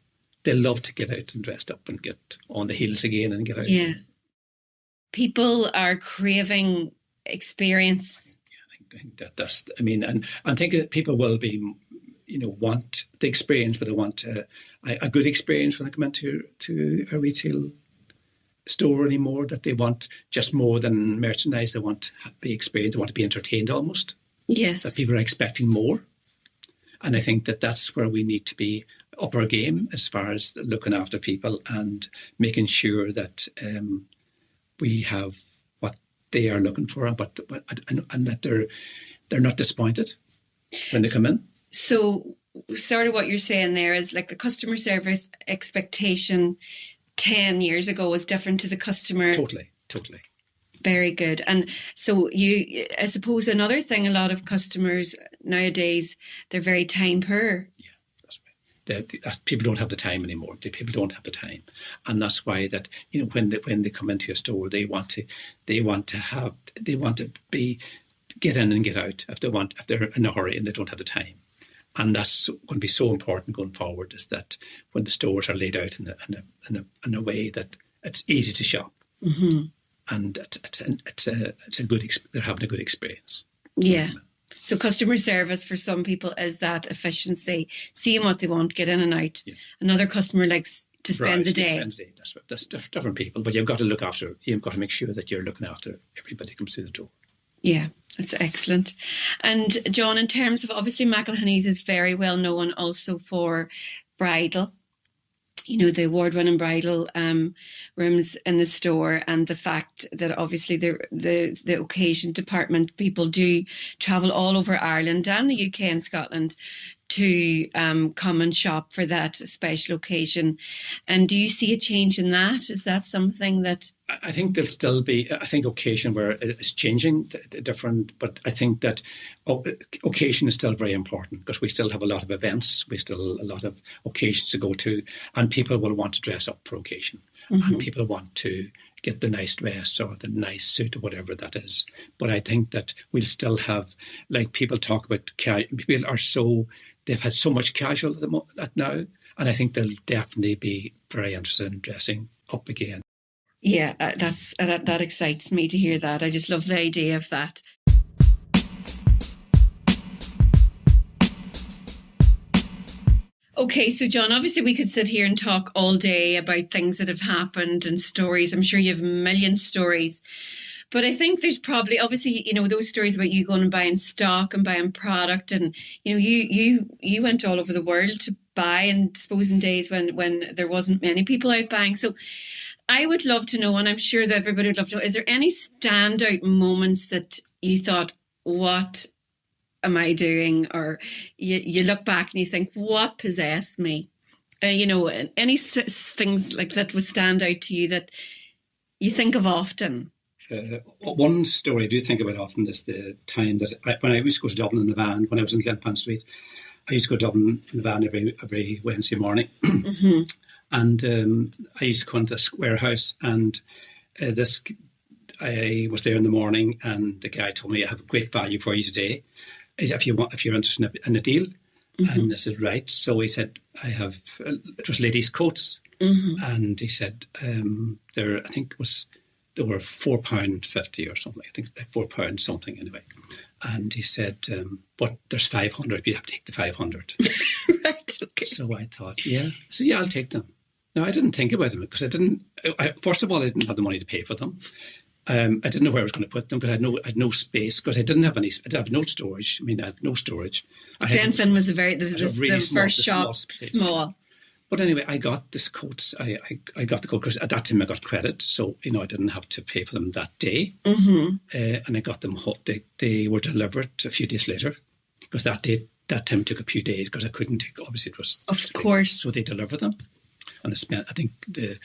They love to get out and dressed up and get on the heels again and get out. Yeah. People are craving experience. Yeah, I think that's, and I think that people will be, want the experience, but they want a good experience when they come into a retail store anymore, that they want just more than merchandise. They want to be experienced. They want to be entertained almost. Yes. That people are expecting more. And I think that that's where we need to be up our game as far as looking after people and making sure that we have what they are looking for, and that they're not disappointed when they come in. So sort of what you're saying there is like the customer service expectation 10 years ago was different to the customer. Totally. Very good. And so I suppose another thing, a lot of customers nowadays, they're very time poor. Yeah, that's right. People don't have the time anymore. People don't have the time. And that's why that, when they come into a store, they want to get in and get out if they're in a hurry and they don't have the time. And that's going to be so important going forward, is that when the stores are laid out in a way that it's easy to shop, and it's a good. They're having a good experience. Yeah. So customer service for some people is that efficiency, seeing what they want, get in and out. Yeah. Another customer likes to spend the day. That's right. That's different people, but you've got to make sure that you're looking after everybody who comes through the door. Yeah, that's excellent. And John, in terms of, obviously McElhinneys is very well known also for bridal, the award-winning bridal rooms in the store, and the fact that obviously the occasion department people do travel all over Ireland and the UK and Scotland to come and shop for that special occasion. And do you see a change in that? Is that something that... I think there'll still be, occasion where it's changing, different, but I think that occasion is still very important because we still have a lot of events, we still a lot of occasions to go to, and people will want to dress up for occasion. And people want to get the nice dress or the nice suit or whatever that is. But I think that we'll still have, like people talk about, people are so, they've had so much casual at now, and I think they'll definitely be very interested in dressing up again. Yeah, that excites me to hear that. I just love the idea of that. Okay, so John, obviously we could sit here and talk all day about things that have happened and stories. I'm sure you have a million stories. But I think there's probably, obviously, those stories about you going and buying stock and buying product, and, you went all over the world to buy, and suppose in days when there wasn't many people out buying. So I would love to know, and I'm sure that everybody would love to know, is there any standout moments that you thought, what am I doing? Or you look back and you think, what possessed me? Any things like that would stand out to you that you think of often? One story I do think about often is the time that when I used to go to Dublin in the van, when I was in Glenpan Street, I used to go to Dublin in the van every Wednesday morning. And I used to go into this warehouse, and I was there in the morning, and the guy told me, I have a great value for you today. If you're interested in a deal. And I said, right. So he said, it was ladies' coats. And he said, there were £4.50 or something. I think £4 something anyway. And he said, but there's 500. You have to take the 500. Right, okay. So I thought, yeah. So yeah, I'll take them. Now, I didn't think about them because first of all, I didn't have the money to pay for them. I didn't know where I was going to put them because I had no space, because I didn't have any. I have no storage. I had no storage. Glenfin was the really first shop, small. But anyway, I got this coats. I got the coat because at that time I got credit, so I didn't have to pay for them that day. And I got them. They were delivered a few days later, because that time took a few days because I couldn't take. Obviously, it was of course. So they delivered them, and I spent. I think they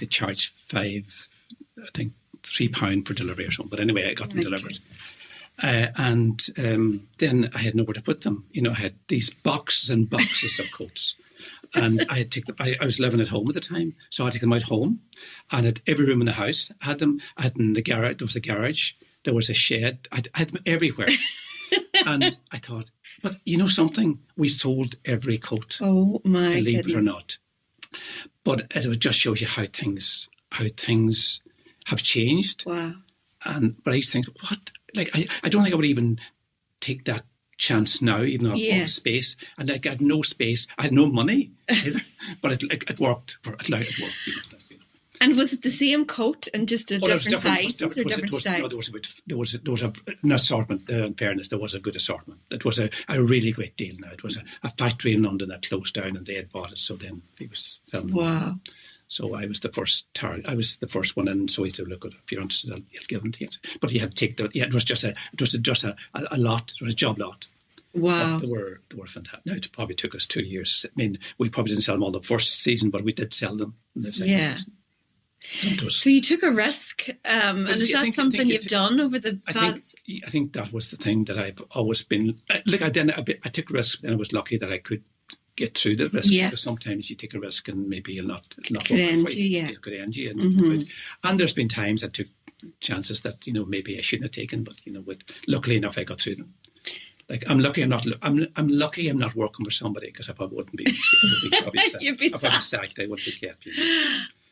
charged £3 for delivery or something. But anyway, I got them delivered. And then I had nowhere to put them. I had these boxes and boxes of coats. And I had taken them. I was living at home at the time, so I had to take them out home. And at every room in the house, I had them. I had them in the garage. There was a garage. There was a shed. I had them everywhere. And I thought, but something? We sold every coat. Oh my goodness. Believe it or not. But it just shows you how things have changed. Wow. But I used to think, what? Like, I don't think I would even take that chance now, even though I had space. And I had no space. I had no money either. But it worked. It worked. And was it the same coat and just a different size or different styles? No, there was an assortment. In fairness, there was a good assortment. It was a really great deal. Now it was a factory in London that closed down, and they had bought it. So then he was selling them. Wow. So I was the first target. I was the first one in. So he said, "Look, if you're interested, I'll give them to you." But you had to take the. Yeah, it was just a lot. It was a job lot. Wow. But they were fantastic. Now it probably took us 2 years. I mean, we probably didn't sell them all the first season, but we did sell them in the second season. So you took a risk, and is that something you've done over the past? I think that was the thing that I've always been. Look, I took risks, and I was lucky that I could get through the risk. Yes. Because sometimes you take a risk and maybe it'll not could end you. Yeah, it could end you. And there's been times I took chances that probably I shouldn't have taken, but luckily enough I got through them. Like I'm lucky I'm not working for somebody, because I probably wouldn't be. Probably You'd be sacked. I wouldn't be kept.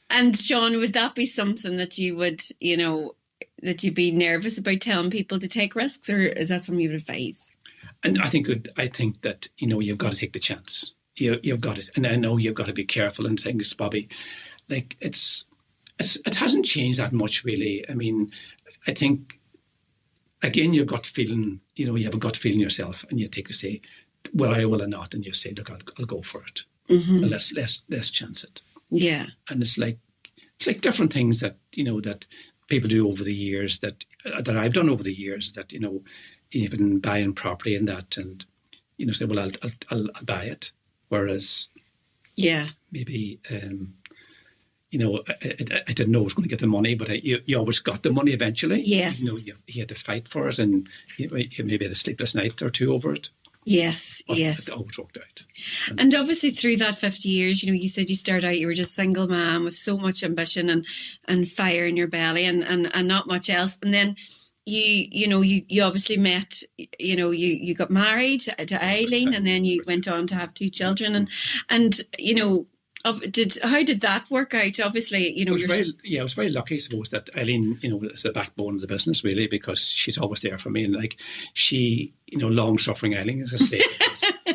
And Sean, would that be something that you would, that you'd be nervous about telling people to take risks, or is that something you would advise? And I think that you've got to take the chance. You've got it, and I know you've got to be careful and things. Bobby, like it hasn't changed that much really. I mean, I think again, your gut feeling, you have a gut feeling yourself, and you take to say, will I, will I not? And you say, look, I'll go for it. And let's chance it. Yeah. And it's like different things that, that people do over the years, that I've done over the years, that, even buying property and that, and, say, well, I'll buy it. Whereas, maybe, I didn't know I was going to get the money, but you always got the money eventually. Yes. You had to fight for it, and you maybe had a sleepless night or two over it. Yes, but yes. It always worked out. And obviously through that 50 years, you said you started out, you were just a single man with so much ambition and fire in your belly and not much else. And then you obviously met, you got married to Eileen, and then you went on to have 2 children, and how did that work out? Obviously, I was very lucky, I suppose, that Eileen, is the backbone of the business, really, because she's always there for me. And like she, long-suffering Eileen, as I say,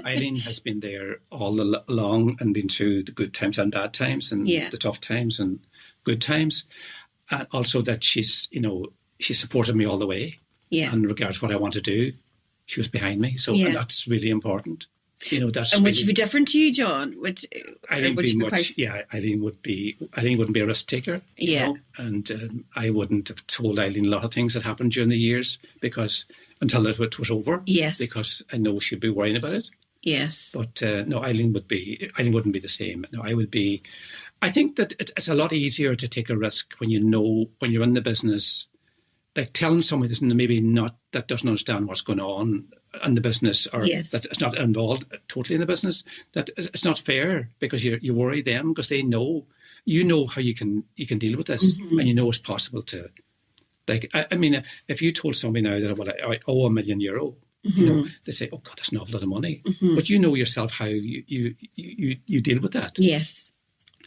Eileen has been there all along and been through the good times and bad times, and the tough times and good times. And also that she's supported me all the way. Yeah. And in regards to what I want to do, she was behind me. So and that's really important. That's and would she be different to you, John? Eileen wouldn't be a risk taker. And I wouldn't have told Eileen a lot of things that happened during the years until it was over. Yes. Because I know she'd be worrying about it. Yes. But no, Eileen wouldn't be the same. No, I would be. I think that it's a lot easier to take a risk when you're in the business. Like telling somebody that doesn't understand what's going on in the business, or that is not involved totally in the business, that it's not fair, because you worry them, because they know how you can deal with this, and it's possible to. Like I mean, if you told somebody now that I owe €1 million, they say, oh God, that's an awful lot of money, but you know yourself how you deal with that. Yes.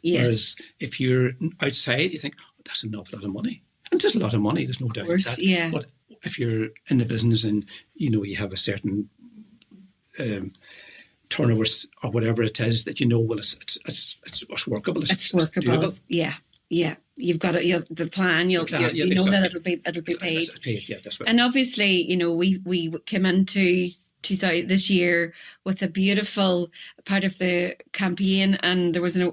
Whereas if you're outside, you think, oh, that's an awful lot of money. And it's a lot of money, there's no doubt about that. Yeah. But if you're in the business and, you have a certain turnovers or whatever it is, that well, it's workable. It's workable. Doable. Yeah. You've got the plan. You'll that it'll be paid. It's paid. Yeah, that's right. And obviously, we came into this year with a beautiful part of the campaign, and there was an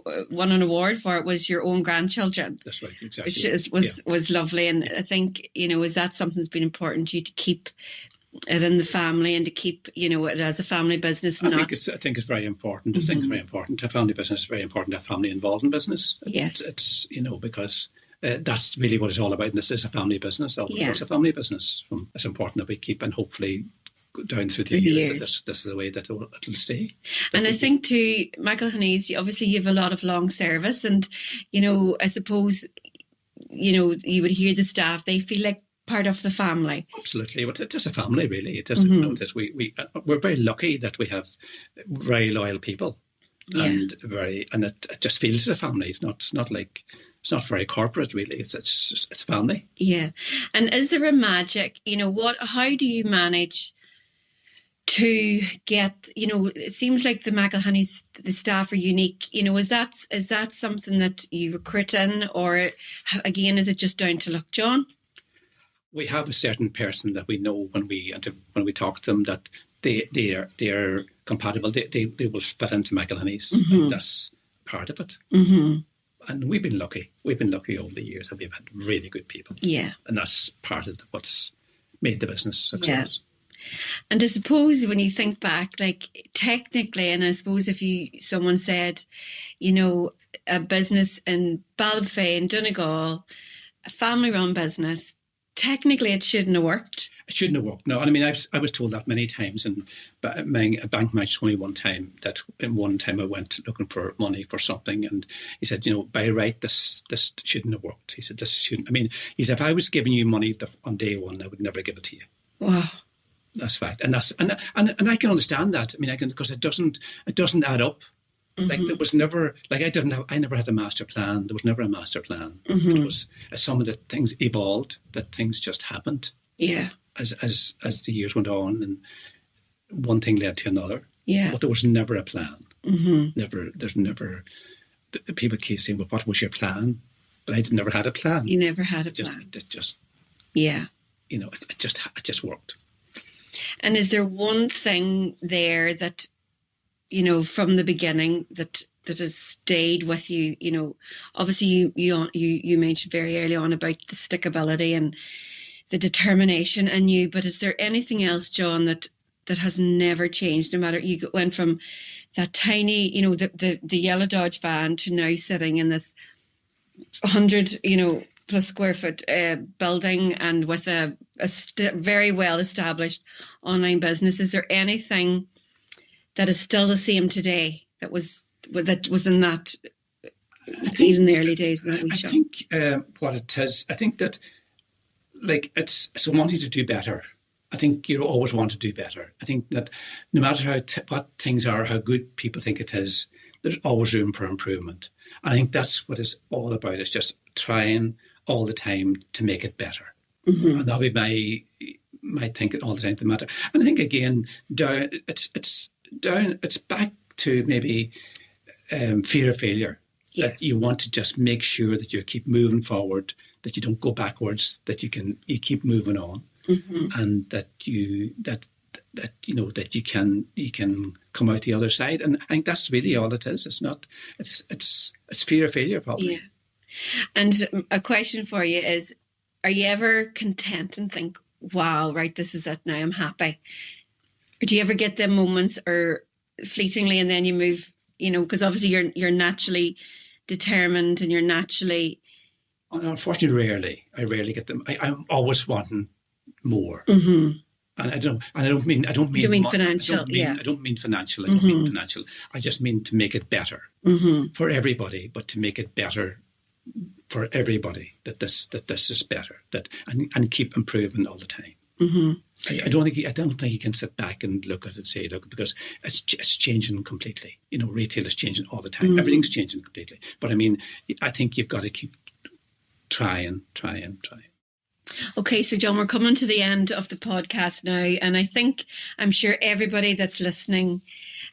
award for it, was your own grandchildren. That's right, exactly. Which was lovely, and I think is that something that's been important to you, to keep it in the family and to keep it as a family business. I think it's very important. I think it's very important to have family business. It's very important to have family involved in business. Yes, it's because. That's really what it's all about. And this is a family business. It's a family business. It's important that we keep, and hopefully down through the years that this is the way that it'll stay. And I think too, McElhinneys, obviously you have a lot of long service, and I suppose you would hear the staff, they feel like part of the family. Absolutely, but it is a family, really. It is. We're very lucky that we have very loyal people, and it just feels as a family. It's not very corporate, really. It's family. Yeah, and is there a magic? How do you manage to get, it seems like the McElhinneys, the staff are unique. Is that something that you recruit in, or again, is it just down to luck, John? We have a certain person that we know when we talk to them, that they are compatible. They will fit into McElhinneys. And that's part of it. And we've been lucky. We've been lucky over the years, and we've had really good people. Yeah, and that's part of what's made the business success. Yeah. And I suppose when you think back, like technically, and I suppose if someone said, a business in Ballybofey in Donegal, a family-run business, technically it shouldn't have worked. It shouldn't have worked. No, I mean, I was told that many times, and a bank manager told me one time that in one time I went looking for money for something, and he said, by right, this shouldn't have worked. He said, this shouldn't. I mean, he said, if I was giving you money on day one, I would never give it to you. Wow. That's fact, and I can understand that. I mean, because it doesn't add up. Like there was never, like I never had a master plan. There was never a master plan. It was some of the things evolved, that things just happened. Yeah. As the years went on, and one thing led to another. Yeah. But there was never a plan. There's never. People keep saying, "Well, what was your plan?" But I never had a plan. You never had a plan. Just. Yeah. it just worked. And is there one thing there that, from the beginning that has stayed with you? Obviously you mentioned very early on about the stickability and the determination in you, but is there anything else, John, that has never changed? No matter, you went from that tiny, the yellow Dodge van to now sitting in this 100, plus square foot building and with a very well established online business. Is there anything that is still the same today that was in that, even the early days of that wee shop? I think what it is, I think that it's wanting to do better. I think you always want to do better. I think that no matter what things are, how good people think it is, there's always room for improvement. I think that's what it's all about. It's just trying all the time to make it better. Mm-hmm. And that'll be my thinking all the time to matter. And I think again, it's back to maybe fear of failure. Yeah. That you want to just make sure that you keep moving forward, that you don't go backwards, that you keep moving on, mm-hmm. and that you can come out the other side. And I think that's really all it is. It's fear of failure, probably. Yeah. And a question for you is, are you ever content and think, wow, right, this is it now, I'm happy? Or do you ever get them moments or fleetingly and then you move, because obviously you're naturally determined and you're naturally... Unfortunately, I rarely get them. I'm always wanting more. Mm-hmm. And I don't mean financial. I don't mean financial. I just mean to make it better, mm-hmm. for everybody, but to make it better for everybody, that this is better, and keep improving all the time. Mm-hmm. I don't think you can sit back and look at it and say, look, because it's changing completely. Retail is changing all the time. Mm-hmm. Everything's changing completely. But I think you've got to keep trying. Okay, so John, we're coming to the end of the podcast now, and I'm sure everybody that's listening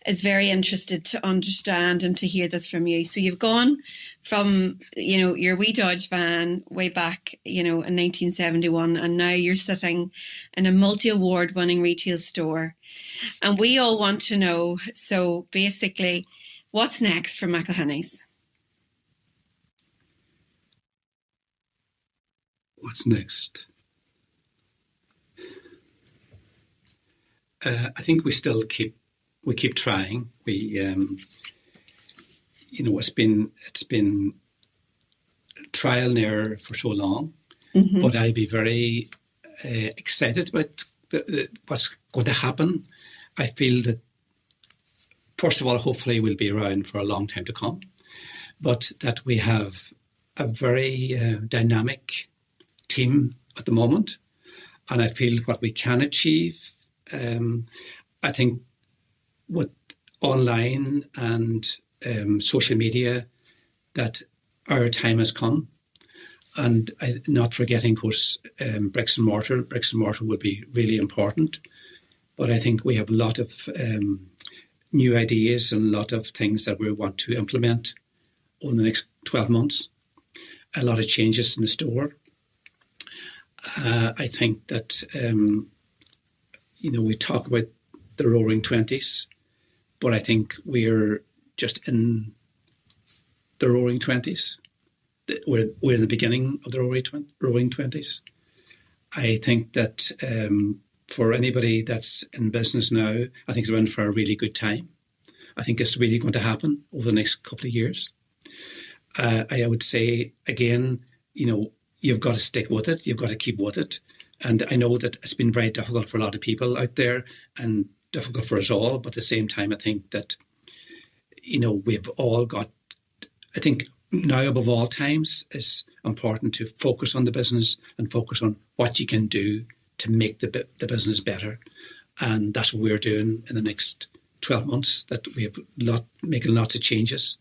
is very interested to understand and to hear this from you. So you've gone from, your wee Dodge van way back, in 1971, and now you're sitting in a multi-award winning retail store. And we all want to know, so basically, what's next for McElhinneys? What's next? I think we still keep trying. It's been trial and error for so long, mm-hmm. but I'd be very excited about what's going to happen. I feel that, first of all, hopefully we'll be around for a long time to come, but that we have a very dynamic team at the moment, and I feel what we can achieve. I think with online and social media, that our time has come, and not forgetting, of course, bricks and mortar. Bricks and mortar will be really important, but I think we have a lot of new ideas and a lot of things that we want to implement over the next 12 months. A lot of changes in the store. I think that, we talk about the roaring 20s, but I think we're just in the roaring 20s. We're in the beginning of the roaring 20s. I think that for anybody that's in business now, I think they're in for a really good time. I think it's really going to happen over the next couple of years. I would say, again, you've got to stick with it. You've got to keep with it. And I know that it's been very difficult for a lot of people out there and difficult for us all. But at the same time, I think that, we've all got, I think now above all times, it's important to focus on the business and focus on what you can do to make the business better. And that's what we're doing in the next 12 months, that we have making lots of changes.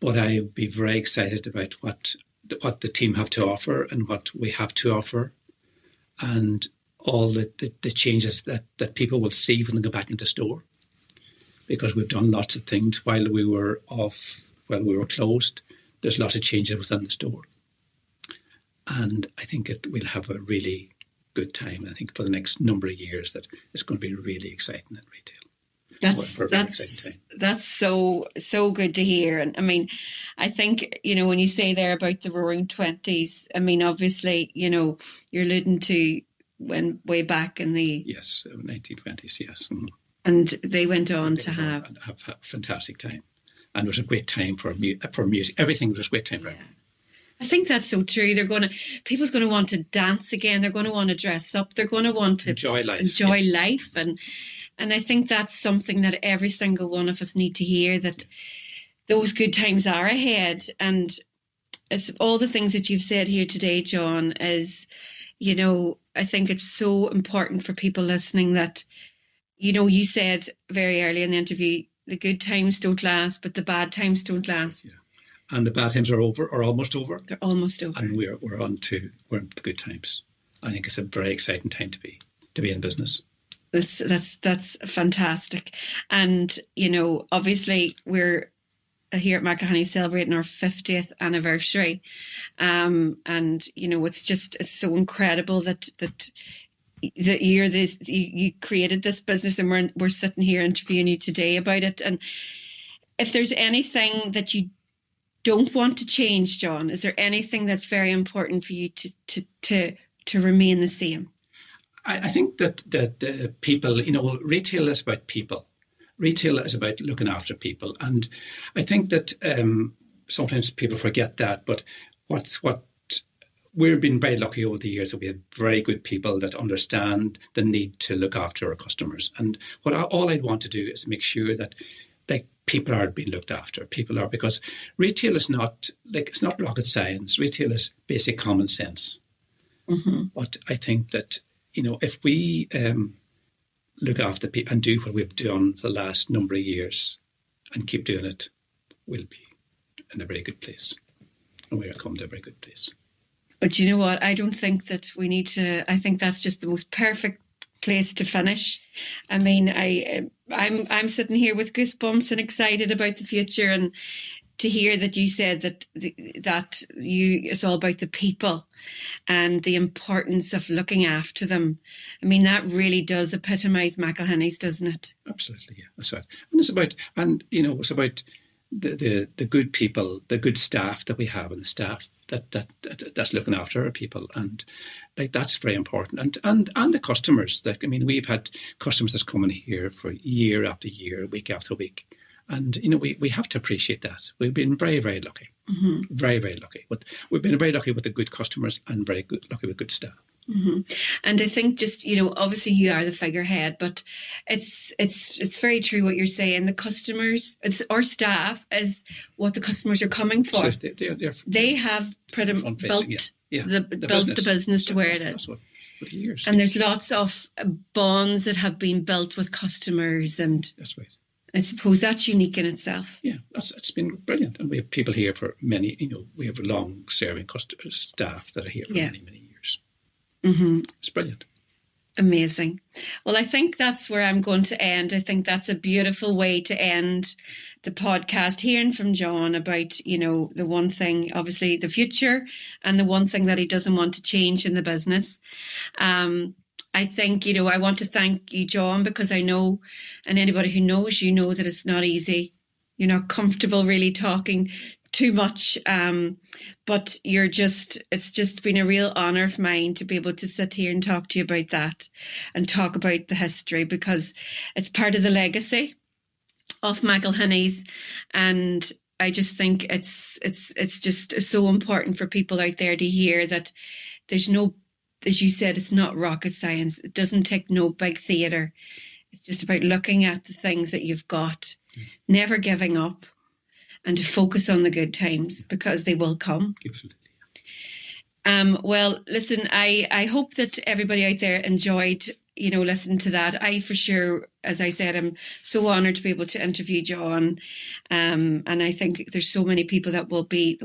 But I'd be very excited about what the team have to offer and what we have to offer, and all the changes that people will see when they go back into store, because we've done lots of things while we were closed. There's lots of changes within the store, and I think we'll have a really good time. And I think for the next number of years that it's going to be really exciting in retail. That's so good to hear. And I mean, I think, when you say there about the Roaring Twenties, I mean, obviously, you're alluding to when way back in the 1920s, yes. Mm-hmm. And they went on to have a fantastic time, and it was a great time for music. Everything was a great time for everything. I think that's so true. People's going to want to dance again. They're going to want to dress up. They're going to want to enjoy life, and I think that's something that every single one of us need to hear, that those good times are ahead. And it's all the things that you've said here today, John, is, I think it's so important for people listening that, you said very early in the interview, the good times don't last, but the bad times don't last. Yeah. And the bad times are over, or almost over. They're almost over. And we're on to the good times. I think it's a very exciting time to be in business. That's fantastic. And, obviously we're here at McElhinneys celebrating our 50th anniversary. And, it's so incredible that you created this business, and we're sitting here interviewing you today about it. And if there's anything that you don't want to change, John, is there anything that's very important for you to remain the same? I think that the people, retail is about people. Retail is about looking after people. And I think that sometimes people forget that. But what we've been very lucky over the years that we had very good people that understand the need to look after our customers. And all I'd want to do is make sure that people are being looked after. People are, because retail is not it's not rocket science. Retail is basic common sense. Mm-hmm. But I think that, if we look after people and do what we've done for the last number of years and keep doing it, we'll be in a very good place. And we'll come to a very good place. But you know what? I don't think that we need to. I think that's just the most perfect place to finish. I mean, I'm sitting here with goosebumps and excited about the future, and to hear that you said that it's all about the people and the importance of looking after them. I mean, that really does epitomise McElhinneys, doesn't it? Absolutely, yeah. That's right. And it's about the good people, the good staff that we have, and the staff that's looking after our people, and that's very important. And the customers. We've had customers that's coming here for year after year, week after week. And, we have to appreciate that. We've been very, very lucky. Mm-hmm. Very, very lucky. But we've been very lucky with the good customers and lucky with good staff. Mm-hmm. And I think just, obviously you are the figurehead, but it's very true what you're saying. The customers, our staff is what the customers are coming for. So they have built the business to where it is. That's what years. And there's lots of bonds that have been built with customers, and that's right. I suppose that's unique in itself. Yeah, it's been brilliant. And we have people here for many, we have long-serving staff that are here for many, many years. Mm-hmm. It's brilliant. Amazing. Well, I think that's where I'm going to end. I think that's a beautiful way to end the podcast, hearing from John about, the one thing, obviously the future, and the one thing that he doesn't want to change in the business. I think, I want to thank you, John, because I know, and anybody who knows you know that it's not easy. You're not comfortable really talking too much, but it's just been a real honour of mine to be able to sit here and talk to you about that and talk about the history, because it's part of the legacy of McElhinneys, and I just think it's just so important for people out there to hear that there's no, as you said, it's not rocket science. It doesn't take no big theatre. It's just about looking at the things that you've got, never giving up, and to focus on the good times, because they will come. Absolutely. Well, listen, I hope that everybody out there enjoyed, listening to that. I, for sure, as I said, I'm so honoured to be able to interview John. And I think there's so many people that will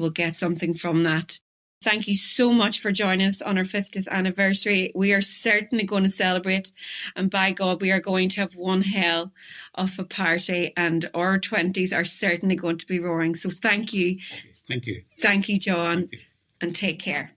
get something from that. Thank you so much for joining us on our 50th anniversary. We are certainly going to celebrate, and by God, we are going to have one hell of a party, and our 20s are certainly going to be roaring. So thank you. Thank you. Thank you, John, Thank you. and take care.